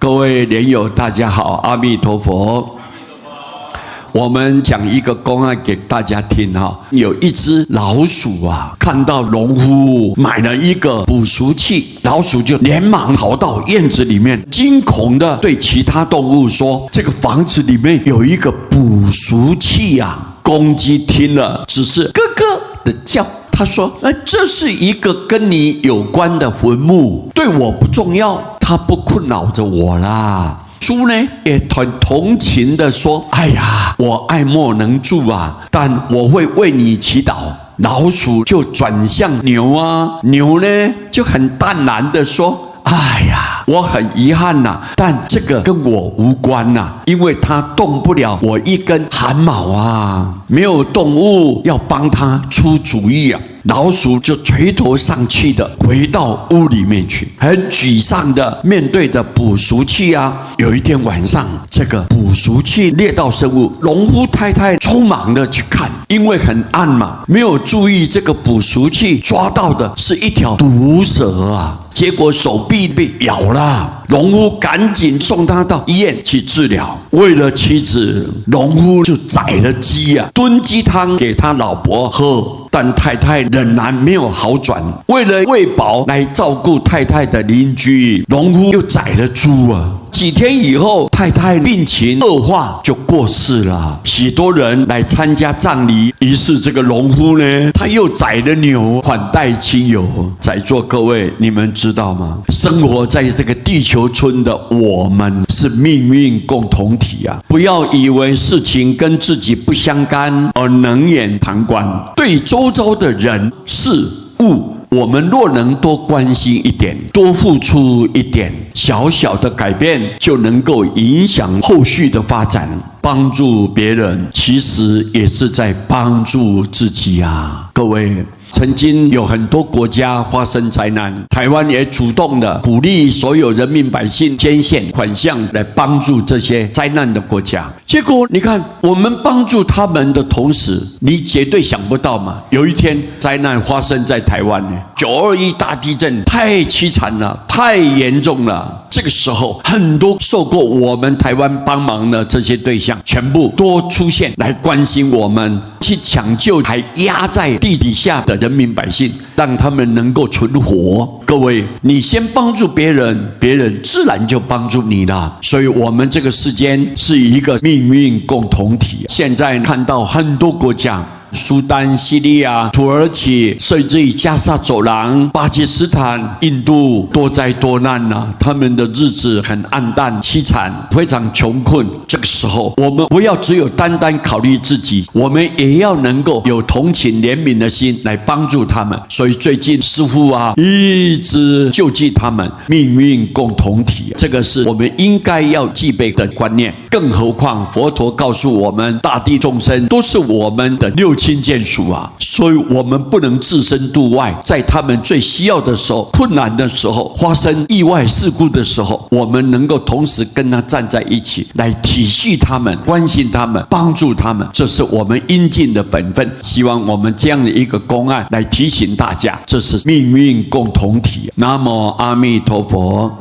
各位莲友，大家好，阿弥陀佛。我们讲一个公案给大家听哈。有一只老鼠啊，看到农夫买了一个捕鼠器，老鼠就连忙逃到院子里面，惊恐的对其他动物说：“这个房子里面有一个捕鼠器啊！”公鸡听了，只是咯咯的叫。他说：“这是一个跟你有关的坟墓，对我不重要，它不困扰着我啦。”猪呢也很同情的说：“哎呀，我爱莫能助啊，但我会为你祈祷。”老鼠就转向牛啊，牛呢就很淡然的说：“哎呀，我很遗憾呐，但这个跟我无关呐，因为它动不了我一根汗毛啊，没有动物要帮它出主意啊。”老鼠就垂头丧气的回到屋里面去，很沮丧的面对着捕鼠器啊。有一天晚上，这个捕鼠器猎到生物，农夫太太匆忙的去看，因为很暗嘛，没有注意这个捕鼠器抓到的是一条毒蛇啊。结果手臂被咬了，农夫赶紧送他到医院去治疗。为了妻子，农夫就宰了鸡啊，炖鸡汤给他老婆喝。但太太仍然没有好转。为了喂饱来照顾太太的邻居，农夫又宰了猪啊。几天以后，太太病情恶化，就过世了。许多人来参加葬礼，于是这个农夫呢，他又宰了牛款待亲友。在座各位，你们知道吗？生活在这个地球村的我们是命运共同体啊！不要以为事情跟自己不相干而冷眼旁观，对周遭的人事物，我们若能多关心一点，多付出一点，小小的改变就能够影响后续的发展。帮助别人，其实也是在帮助自己啊！各位，曾经有很多国家发生灾难，台湾也主动的鼓励所有人民百姓捐献款项来帮助这些灾难的国家。结果你看，我们帮助他们的同时，你绝对想不到嘛，有一天灾难发生在台湾呢，921大地震太凄惨了，太严重了。这个时候，很多受过我们台湾帮忙的这些对象，全部都出现来关心我们，去抢救还压在地底下的人民百姓，让他们能够存活。各位，你先帮助别人，别人自然就帮助你了。所以我们这个世间是一个命运共同体。现在看到很多国家，苏丹、叙利亚、土耳其，甚至于加沙走廊、巴基斯坦、印度，多灾多难啊！他们的日子很暗淡、凄惨，非常穷困。这个时候，我们不要只有单单考虑自己，我们也要能够有同情怜悯的心来帮助他们。所以最近师父啊，一直救济他们，命运共同体，这个是我们应该要具备的观念。更何况佛陀告诉我们，大地众生都是我们的六亲眷属啊，所以我们不能置身度外，在他们最需要的时候、困难的时候、发生意外事故的时候，我们能够同时跟他站在一起，来体恤他们、关心他们、帮助他们，这是我们应尽的本分。希望我们这样的一个公案来提醒大家，这是命运共同体。南无阿弥陀佛。